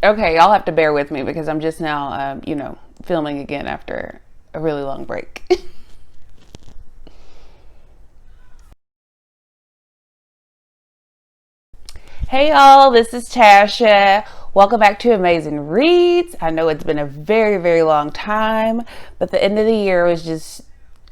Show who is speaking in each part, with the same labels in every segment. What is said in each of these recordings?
Speaker 1: Okay, y'all have to bear with me because I'm just now, filming again after a really long break. Hey y'all, this is Tasha. Welcome back to Amazing Reads. I know it's been a very, very long time, but the end of the year was just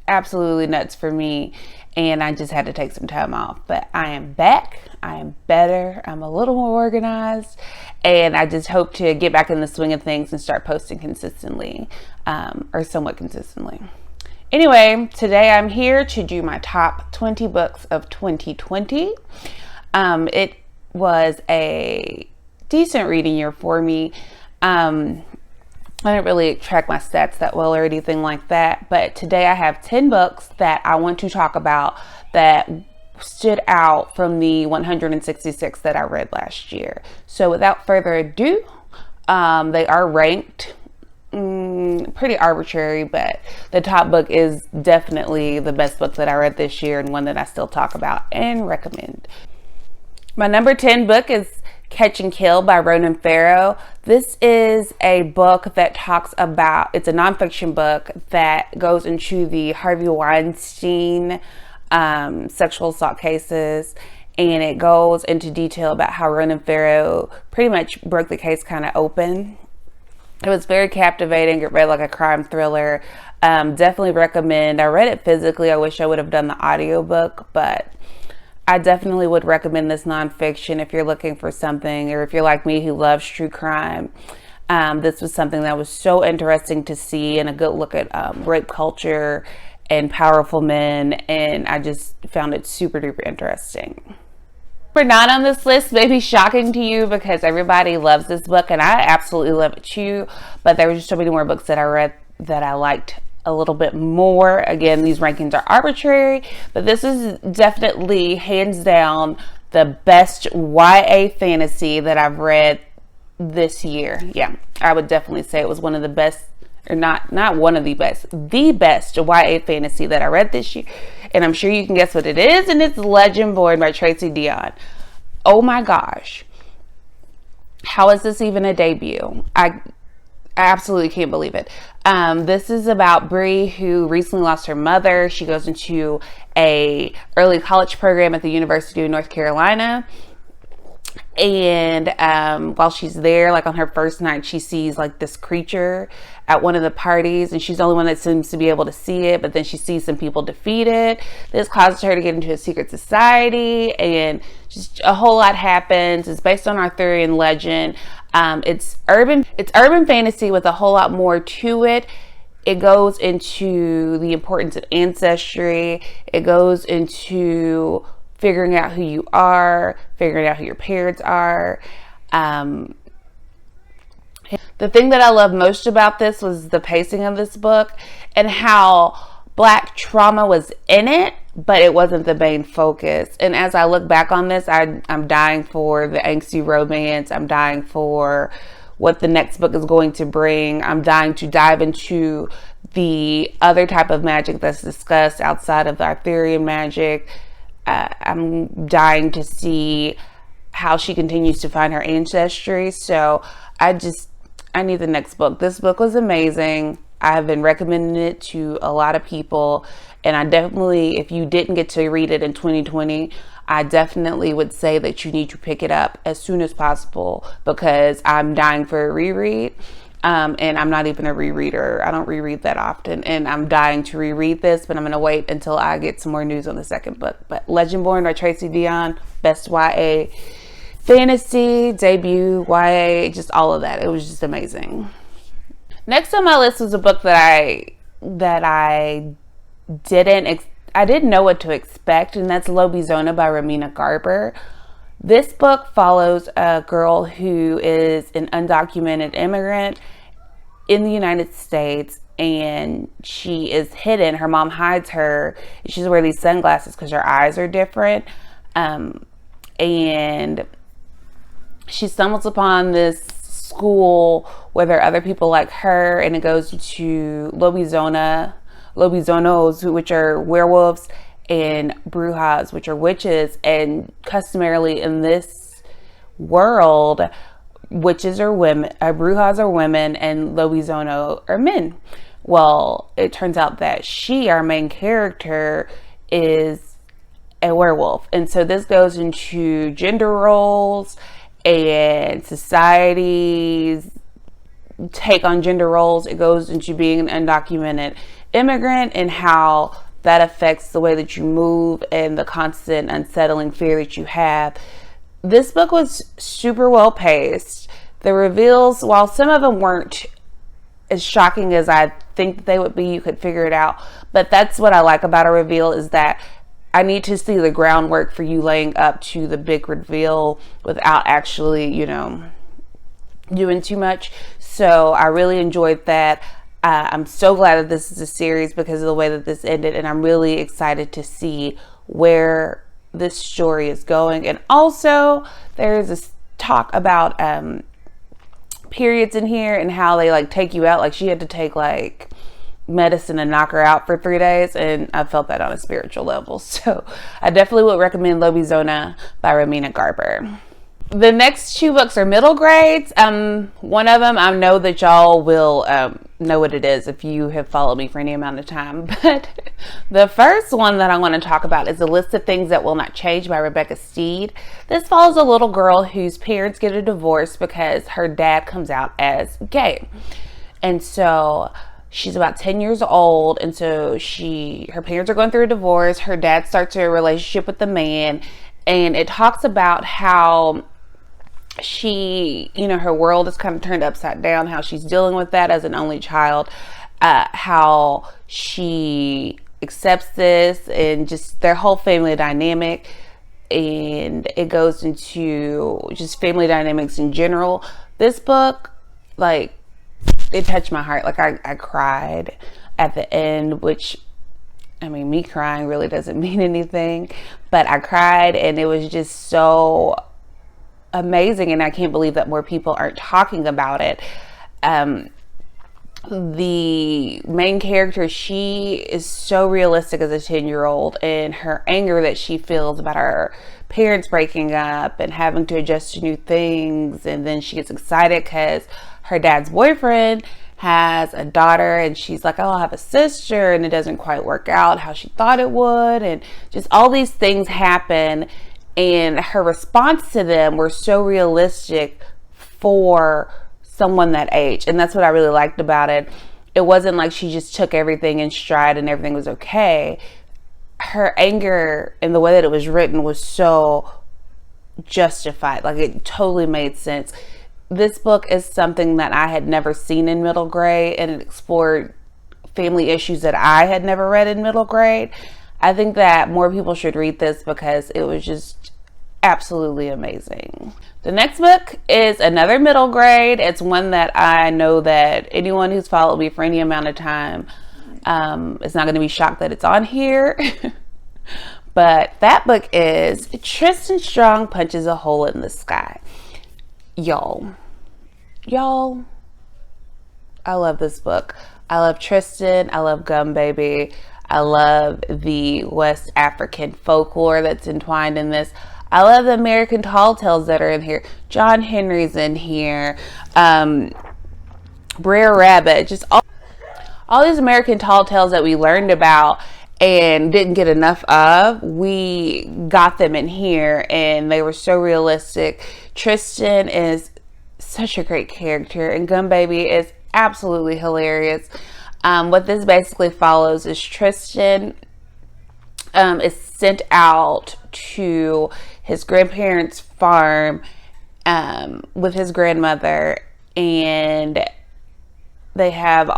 Speaker 1: absolutely nuts for me, and I just had to take some time off. But I am back. I am better. I'm a little more organized, and I just hope to get back in the swing of things and start posting consistently, or somewhat consistently. Anyway, today I'm here to do my top 20 books of 2020. It was a decent reading year for me. I didn't really track my stats that well or anything like that, but today I have 10 books that I want to talk about that stood out from the 166 that I read last year. So without further ado, they are ranked pretty arbitrary, but the top book is definitely the best book that I read this year and one that I still talk about and recommend. My number 10 book is Catch and Kill by Ronan Farrow. This is a book that talks about, it's a nonfiction book that goes into the Harvey Weinstein sexual assault cases, and it goes into detail about how Ronan Farrow pretty much broke the case kind of open. It was very captivating. It read like a crime thriller. Definitely recommend. I read it physically. I wish I would have done the audiobook, but I definitely would recommend this nonfiction if you're looking for something, or if you're like me who loves true crime. This was something that was so interesting to see, and a good look at rape culture and powerful men, and I just found it super duper interesting. Number 9 on this list may be shocking to you because everybody loves this book, and I absolutely love it too, but there were just so many more books that I read that I liked a little bit more. Again, these rankings are arbitrary, but this is definitely hands down the best YA fantasy that I've read this year. Yeah, I would definitely say it was one of the best, or not one of the best YA fantasy that I read this year. And I'm sure you can guess what it is, and it's Legendborn by Tracy Deonn. Oh my gosh. How is this even a debut? I absolutely can't believe it. This is about Bree, who recently lost her mother. She goes into a early college program at the University of North Carolina. And while she's there, like on her first night, she sees like this creature at one of the parties, and she's the only one that seems to be able to see it, but then she sees some people defeat it. This causes her to get into a secret society, and just a whole lot happens. It's based on Arthurian legend. It's urban fantasy with a whole lot more to it. It goes into the importance of ancestry. It goes into figuring out who you are, figuring out who your parents are. The thing that I love most about this was the pacing of this book and how Black trauma was in it, but it wasn't the main focus. And as I look back on this, I'm dying for the angsty romance. I'm dying for what the next book is going to bring. I'm dying to dive into the other type of magic that's discussed outside of the Arthurian magic. I'm dying to see how she continues to find her ancestry. So I need the next book. This book was amazing. I have been recommending it to a lot of people, and I definitely, if you didn't get to read it in 2020, I definitely would say that you need to pick it up as soon as possible, because I'm dying for a reread. And I'm not even a rereader. I don't reread that often, and I'm dying to reread this, but I'm going to wait until I get some more news on the second book. But Legendborn by Tracy Deonn, best YA fantasy, debut, YA, just all of that. It was just amazing. Next on my list was a book that I didn't know what to expect, and that's Lobizona by Romina Garber. This book follows a girl who is an undocumented immigrant in the United States, and she is hidden. Her mom hides her. She's wearing these sunglasses because her eyes are different. And she stumbles upon this school where there are other people like her, and it goes to Lobizonas, which are werewolves, and brujas, which are witches. And customarily in this world, witches are women, brujas are women, and Lobizona are men. Well, it turns out that our main character, is a werewolf. And so this goes into gender roles and society's take on gender roles. It goes into being an undocumented immigrant and how that affects the way that you move and the constant unsettling fear that you have. This book was super well paced. The reveals, while some of them weren't as shocking as I think that they would be, you could figure it out. But that's what I like about a reveal, is that I need to see the groundwork for you laying up to the big reveal without actually, doing too much. So I really enjoyed that. I'm so glad that this is a series because of the way that this ended, and I'm really excited to see where this story is going. And also, there's this talk about periods in here and how they like take you out. Like, she had to take like medicine to knock her out for 3 days, and I felt that on a spiritual level. So I definitely would recommend Lobizona by Romina Garber. The next 2 books are middle grades. One of them, I know that y'all will know what it is if you have followed me for any amount of time. But the first one that I want to talk about is A List of Things That Will Not Change by Rebecca Steed. This follows a little girl whose parents get a divorce because her dad comes out as gay. And so she's about 10 years old, and so her parents are going through a divorce. Her dad starts a relationship with the man, and it talks about how she, her world is kind of turned upside down, how she's dealing with that as an only child, how she accepts this, and just their whole family dynamic. And it goes into just family dynamics in general. This book, like, it touched my heart. Like, I cried at the end, which, I mean, me crying really doesn't mean anything, but I cried, and it was just so amazing, and I can't believe that more people aren't talking about it. The main character, she is so realistic as a 10-year-old, and her anger that she feels about her parents breaking up and having to adjust to new things. And then she gets excited because her dad's boyfriend has a daughter, and she's like, oh, I'll have a sister, and it doesn't quite work out how she thought it would. And just all these things happen, and her response to them were so realistic for someone that age. And that's what I really liked about it. It wasn't like she just took everything in stride and everything was okay. Her anger and the way that it was written was so justified. Like, it totally made sense. This book is something that I had never seen in middle grade, and it explored family issues that I had never read in middle grade. I think that more people should read this because it was just absolutely amazing. The next book is another middle grade. It's one that I know that anyone who's followed me for any amount of time is not going to be shocked that it's on here. But that book is Tristan Strong Punches a Hole in the Sky. Y'all, I love this book. I love Tristan. I love Gum Baby. I love the West African folklore that's entwined in this. I love the American tall tales that are in here. John Henry's in here. Brer Rabbit. Just all these American tall tales that we learned about and didn't get enough of. We got them in here, and they were so realistic. Tristan is such a great character, and Gum Baby is absolutely hilarious. What this basically follows is Tristan is sent out to his grandparents' farm with his grandmother, and they have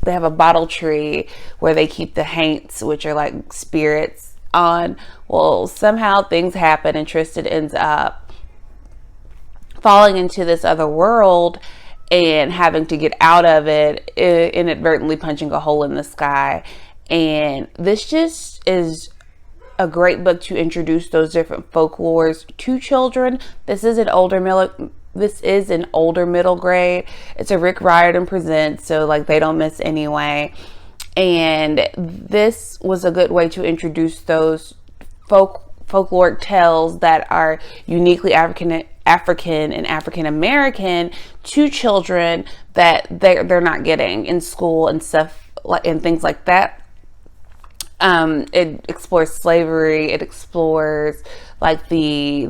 Speaker 1: they have a bottle tree where they keep the haints, which are like spirits, on. Well, somehow things happen, and Tristan ends up falling into this other world and having to get out of it, inadvertently punching a hole in the sky. And this just is a great book to introduce those different folklores to children. This is an older middle grade. It's a Rick Riordan present, so like they don't miss anyway. And this was a good way to introduce those folkloric tales that are uniquely African and African American to children that they're not getting in school and stuff and things like that. It explores slavery. It explores like the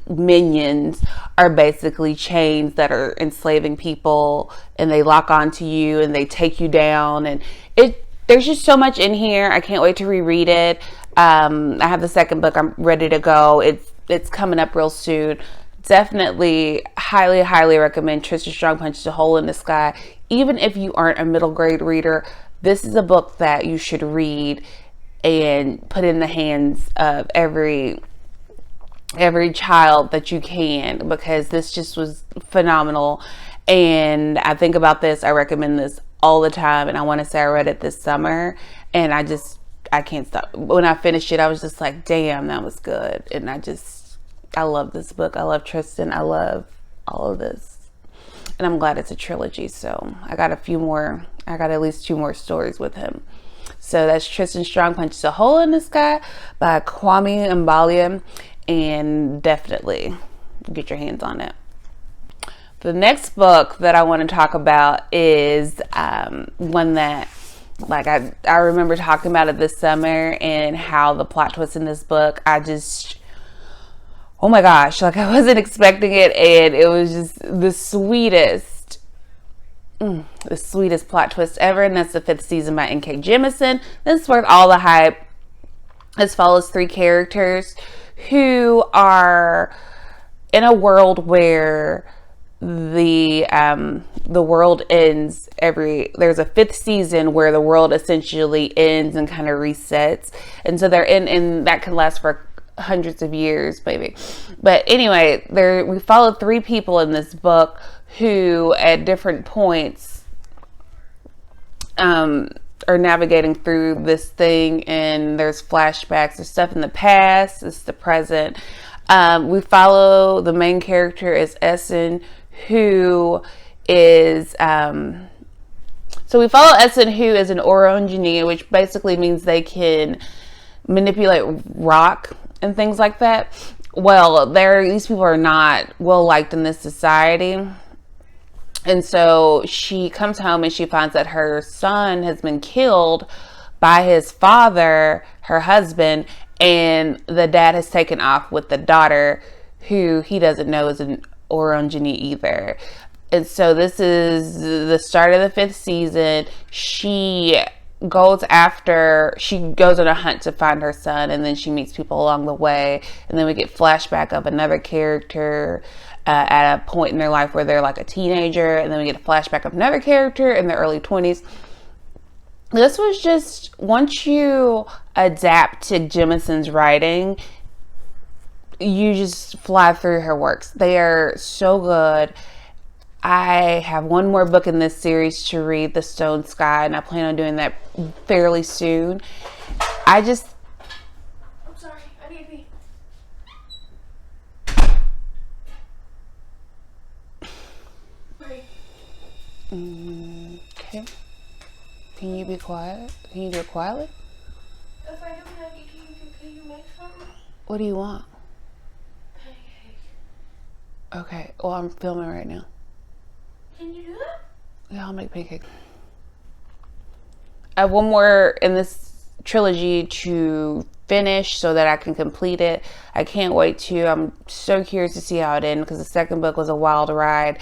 Speaker 1: minions are basically chains that are enslaving people, and they lock onto you and they take you down. And there's just so much in here. I can't wait to reread it. I have the second book. I'm ready to go. It's coming up real soon. Definitely highly recommend Tristan Strong Punches a Hole in the Sky. Even if you aren't a middle grade reader, this is a book that you should read and put in the hands of every child that you can, because this just was phenomenal. And I think about this, I recommend this all the time, and I want to say I read it this summer, and I can't stop. When I finished it, I was just like, damn, that was good. And I love this book. I love Tristan. I love all of this. And I'm glad it's a trilogy. So I got at least 2 more stories with him. So that's Tristan Strong Punches a Hole in the Sky by Kwame Mbalia. And definitely get your hands on it. The next book that I want to talk about is one that, like, I remember talking about it this summer, and how the plot twist in this book, oh my gosh, like, I wasn't expecting it, and it was just the sweetest plot twist ever. And that's the 5th season by N.K. Jemisin. This is worth all the hype. This follows 3 characters who are in a world where the world ends there's a 5th season where the world essentially ends and kind of resets. And so they're in that can last for hundreds of years, maybe. But anyway, we followed 3 people in this book who at different points are navigating through this thing, and there's flashbacks, there's stuff in the past, it's the present. We follow the main character is Essen, who is so we follow Essen, who is an aura engineer, which basically means they can manipulate rock and things like that. Well, these people are not well liked in this society. And so she comes home and she finds that her son has been killed by his father, her husband, and the dad has taken off with the daughter, who he doesn't know is an Orangini either. And so this is the start of the 5th season. She goes on a hunt to find her son, and then she meets people along the way, and then we get flashback of another character at a point in their life where they're like a teenager, and then we get a flashback of another character in their early 20s. This was just, once you adapt to Jemisin's writing, you just fly through her works. They are so good. I have 1 more book in this series to read, The Stone Sky, and I plan on doing that fairly soon. I'm sorry, I need to pee. Okay. Can you be quiet? Can you do it quietly?
Speaker 2: If I don't like it, can you make something?
Speaker 1: What do you want?
Speaker 2: Pancake.
Speaker 1: Okay, well, I'm filming right now.
Speaker 2: Can you do that?
Speaker 1: Yeah, I'll make pancakes. I have 1 more in this trilogy to finish so that I can complete it. I can't wait to. I'm so curious to see how it ends, because the second book was a wild ride.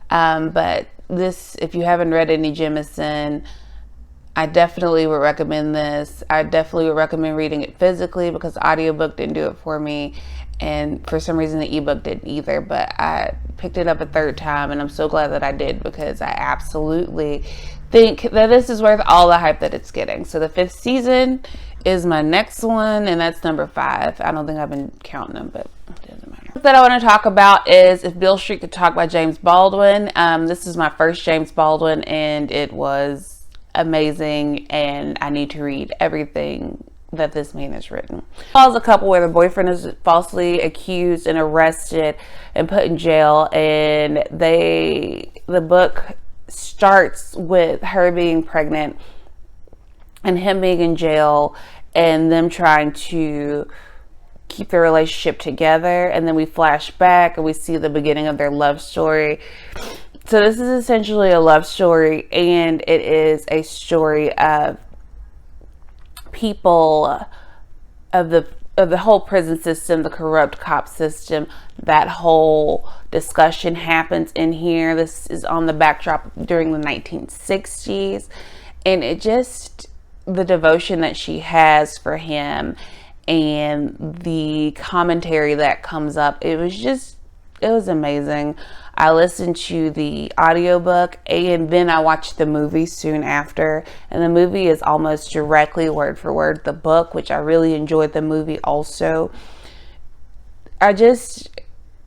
Speaker 1: But this, if you haven't read any Jemisin, I definitely would recommend this. I definitely would recommend reading it physically, because the audiobook didn't do it for me. And for some reason the ebook didn't either, but I picked it up a 3rd time, and I'm so glad that I did, because I absolutely think that this is worth all the hype that it's getting. So the 5th season is my next one, and that's number 5. I don't think I've been counting them, but it doesn't matter. What that I want to talk about is If Beale Street Could Talk by James Baldwin. This is my first James Baldwin, and it was amazing, and I need to read everything that this man has written. Follows a couple where the boyfriend is falsely accused and arrested and put in jail, and the book starts with her being pregnant and him being in jail, and them trying to keep their relationship together, and then we flash back and we see the beginning of their love story. So this is essentially a love story, and it is a story of people, of the whole prison system, the corrupt cop system. That whole discussion happens in here. This is on the backdrop during the 1960s, and it just, the devotion that she has for him and the commentary that comes up, it was amazing. I listened to the audiobook and then I watched the movie soon after. And the movie is almost directly word for word the book, which I really enjoyed the movie also.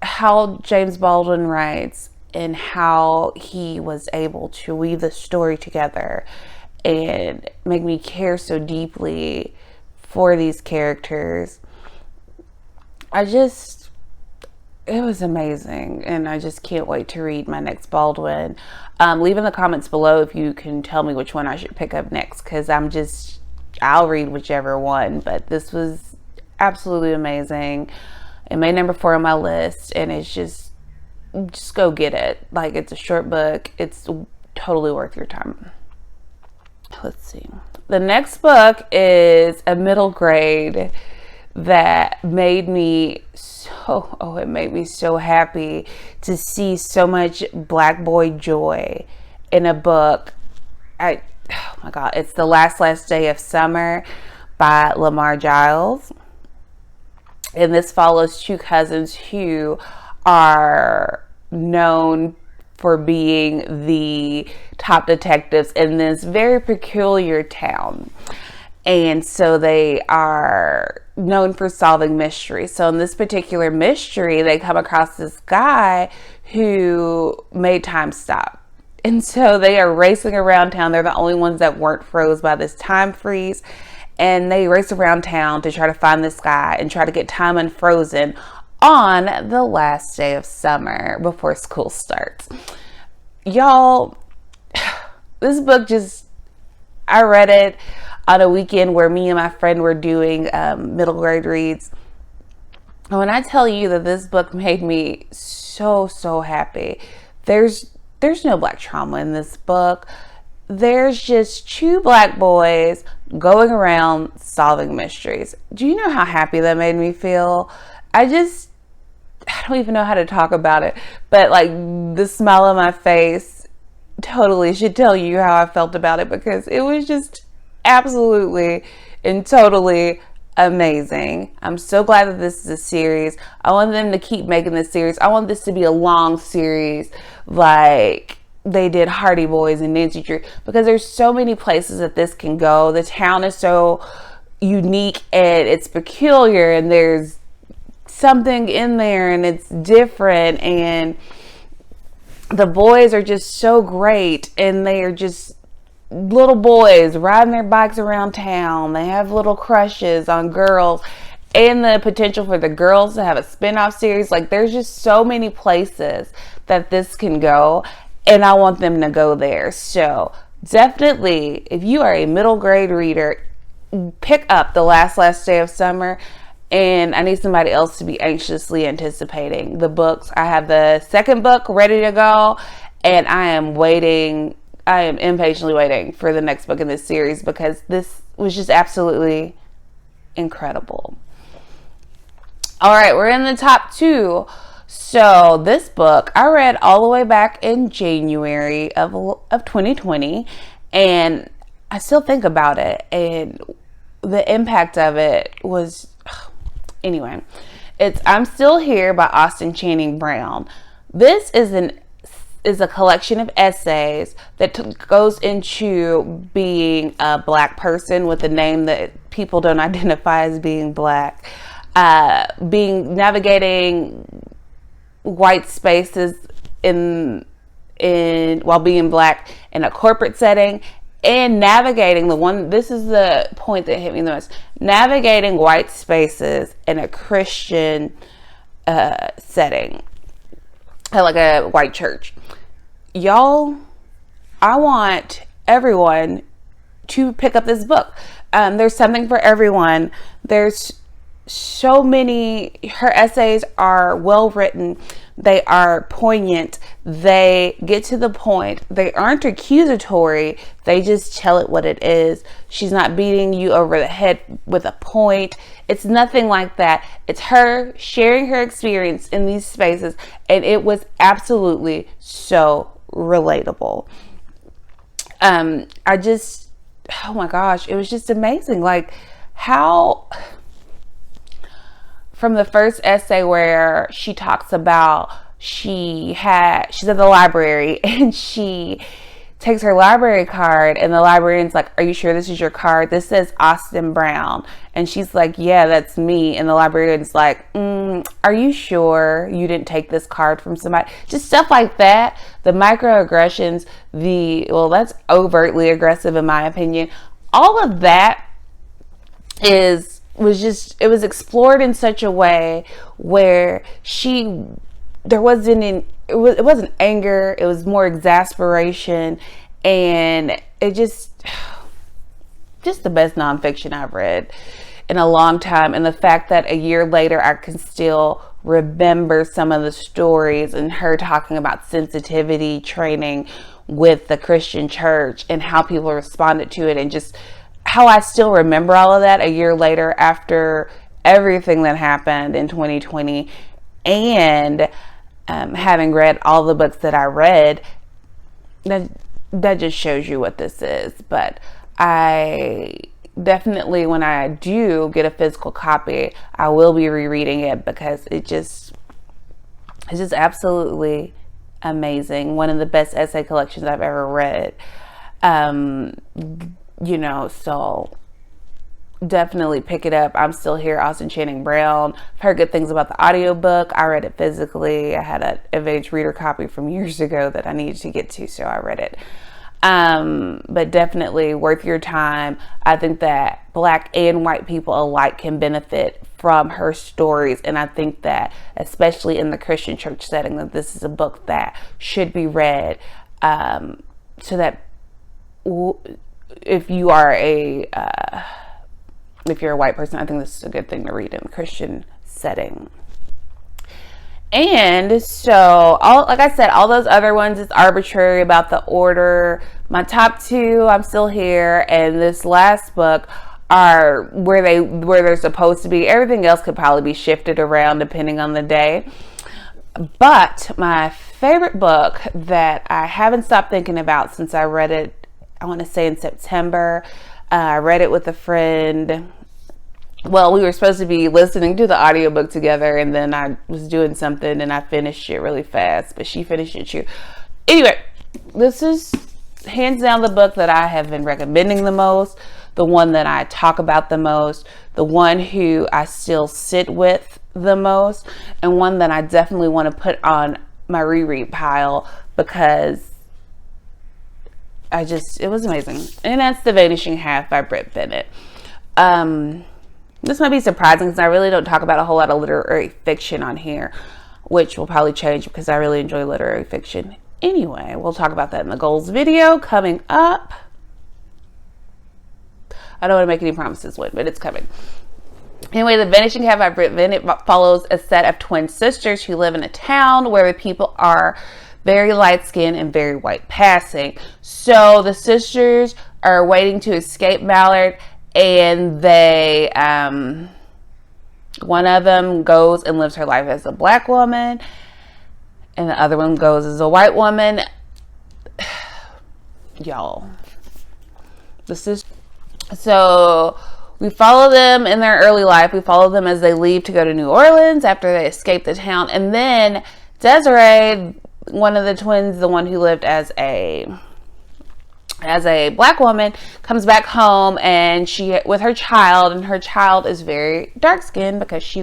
Speaker 1: How James Baldwin writes and how he was able to weave the story together and make me care so deeply for these characters. It was amazing, and I just can't wait to read my next Baldwin. Leave in the comments below if you can tell me which one I should pick up next, because I'll read whichever one, but this was absolutely amazing. It made number 4 on my list, and it's just go get it. Like, it's a short book. It's totally worth your time. Let's see. The next book is a middle grade that made me so happy to see so much Black boy joy in a book. Oh my God, it's The Last Day of Summer by Lamar Giles. And this follows 2 cousins who are known for being the top detectives in this very peculiar town. And so they are known for solving mysteries. So in this particular mystery, they come across this guy who made time stop. And so they are racing around town. They're the only ones that weren't froze by this time freeze. And they race around town to try to find this guy and try to get time unfrozen on the last day of summer before school starts. Y'all, this book I read it on a weekend where me and my friend were doing middle grade reads. And when I tell you that this book made me so happy, there's no Black trauma in this book. There's just 2 Black boys going around solving mysteries. Do you know how happy that made me feel? I don't even know how to talk about it, but like the smile on my face totally should tell you how I felt about it, because it was just absolutely and totally amazing. I'm so glad that this is a series. I want them to keep making this series. I want this to be a long series like they did Hardy Boys and Nancy Drew, because there's so many places that this can go. The town is so unique and it's peculiar, and there's something in there and it's different, and the boys are just so great, and they are just little boys riding their bikes around town. They have little crushes on girls, and the potential for the girls to have a spin-off series. Like, there's just so many places that this can go, and I want them to go there. So definitely, if you are a middle grade reader, pick up The Last Day of Summer. And I need somebody else to be anxiously anticipating the books. I have the second book ready to go, and I am impatiently waiting for the next book in this series, because this was just absolutely incredible. All right, we're in the top 2. So this book I read all the way back in January of 2020, and I still think about it, and the impact of it was... Anyway, it's I'm Still Here by Austin Channing Brown. This is a collection of essays that goes into being a Black person with a name that people don't identify as being Black, navigating white spaces in while being Black in a corporate setting, and navigating this is the point that hit me the most, navigating white spaces in a Christian setting, like a white church. Y'all, I want everyone to pick up this book. There's something for everyone. There's so many, her essays are well written, they are poignant, they get to the point, they aren't accusatory, they just tell it what it is. She's not beating you over the head with a point. It's nothing like that. It's her sharing her experience in these spaces, and it was absolutely so relatable. I just, oh my gosh, it was just amazing. Like, how from the first essay where she talks about she's at the library and she takes her library card and the librarian's like, are you sure this is your card? This says Austin Brown. And she's like, yeah, that's me. And the librarian's like, are you sure you didn't take this card from somebody? Just stuff like that. The microaggressions, that's overtly aggressive in my opinion. All of that it was explored in such a way where it wasn't anger, it was more exasperation, and it just the best nonfiction I've read in a long time. And the fact that a year later I can still remember some of the stories, and her talking about sensitivity training with the Christian church and how people responded to it, and just how I still remember all of that a year later after everything that happened in 2020, and having read all the books that I read, that just shows you what this is. But I definitely, when I do get a physical copy, I will be rereading it because it's just absolutely amazing. One of the best essay collections I've ever read. So definitely pick it up. I'm Still Here, Austin Channing Brown. I've heard good things about the audiobook. I read it physically. I had an Advantage Reader copy from years ago that I needed to get to, so I read it. But definitely worth your time. I think that Black and white people alike can benefit from her stories, and I think that especially in the Christian church setting, that this is a book that should be read, so that if you're a white person, I think this is a good thing to read in a Christian setting. And so, like I said, all those other ones, it's arbitrary about the order. My top two, I'm Still Here, and this last book are where they're supposed to be. Everything else could probably be shifted around depending on the day. But my favorite book that I haven't stopped thinking about since I read it, I want to say in September. I read it with a friend. Well, we were supposed to be listening to the audiobook together, and then I was doing something and I finished it really fast, but she finished it too. Anyway, this is hands down the book that I have been recommending the most, the one that I talk about the most, the one who I still sit with the most, and one that I definitely want to put on my reread pile because it was amazing. And that's The Vanishing Half by Britt Bennett. This might be surprising because I really don't talk about a whole lot of literary fiction on here, which will probably change because I really enjoy literary fiction. Anyway, we'll talk about that in the goals video coming up. I don't want to make any promises when, but it's coming. Anyway, The Vanishing Half by Britt Bennett follows a set of twin sisters who live in a town where the people are very light skinned and very white passing. So the sisters are waiting to escape Mallard, and they one of them goes and lives her life as a Black woman, and the other one goes as a white woman. Y'all, so we follow them in their early life. We follow them as they leave to go to New Orleans after they escape the town, and then Desiree, one of the twins, the one who lived as a Black woman, comes back home, and she with her child, and her child is very dark skinned because she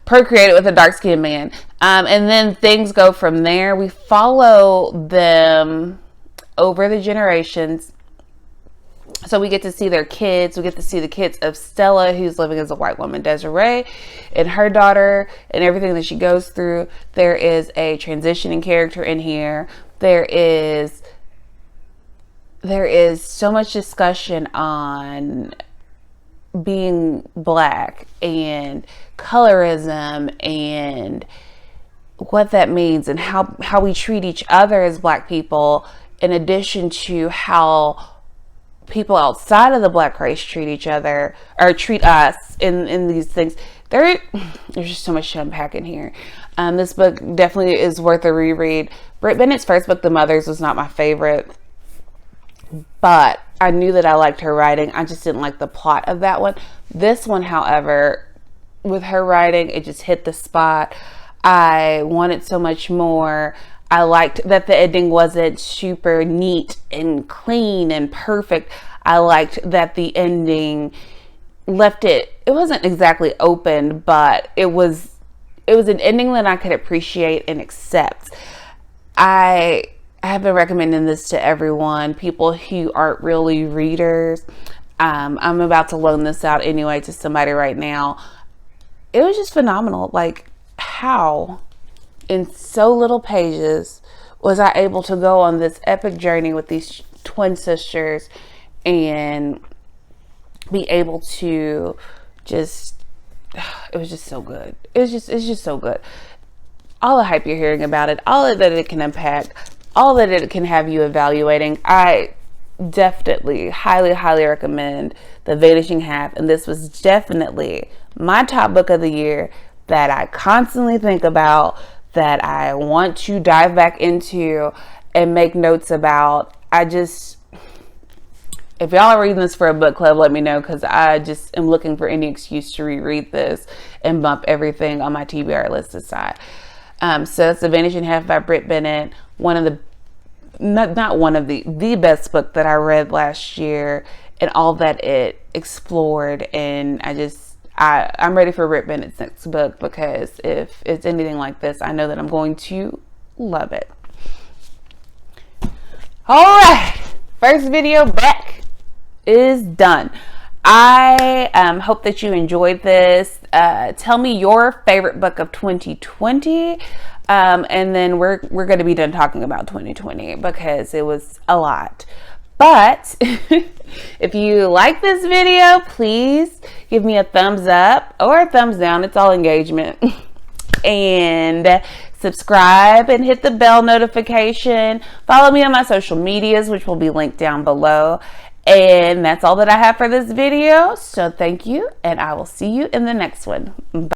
Speaker 1: procreated with a dark skinned man, and then things go from there. We follow them over the generations. So we get to see their kids. We get to see the kids of Stella, who's living as a white woman, Desiree, and her daughter, and everything that she goes through. There is a transitioning character in here. There is so much discussion on being black and colorism and what that means and how we treat each other as black people, in addition to how people outside of the black race treat each other or treat us in these things. There's just so much to unpack in here. This book definitely is worth a reread. Britt Bennett's first book, The Mothers, was not my favorite, but I knew that I liked her writing. I just didn't like the plot of that one. This one, however, with her writing, it just hit the spot. I wanted so much more. I liked that the ending wasn't super neat and clean and perfect. I liked that the ending left it wasn't exactly open, but it was an ending that I could appreciate and accept. I have been recommending this to everyone, people who aren't really readers. I'm about to loan this out anyway to somebody right now. It was just phenomenal. Like, how in so little pages was I able to go on this epic journey with these twin sisters and be able to just, it was just so good. It's just so good. All the hype you're hearing about it, all that it can impact, all that it can have you evaluating. I definitely highly recommend The Vanishing Half, and this was definitely my top book of the year that I constantly think about, that I want to dive back into and make notes about. If y'all are reading this for a book club, let me know, because I just am looking for any excuse to reread this and bump everything on my TBR list aside. So it's The Vanishing Half by Britt Bennett. The best book that I read last year, and all that it explored. And I'm ready for Britt Bennett's next book, because if it's anything like this, I know that I'm going to love it. All right, first video back is done. I hope that you enjoyed this. Tell me your favorite book of 2020, and then we're going to be done talking about 2020, because it was a lot. But if you like this video, please give me a thumbs up or a thumbs down. It's all engagement. And subscribe and hit the bell notification. Follow me on my social medias, which will be linked down below. And that's all that I have for this video. So thank you, and I will see you in the next one. Bye.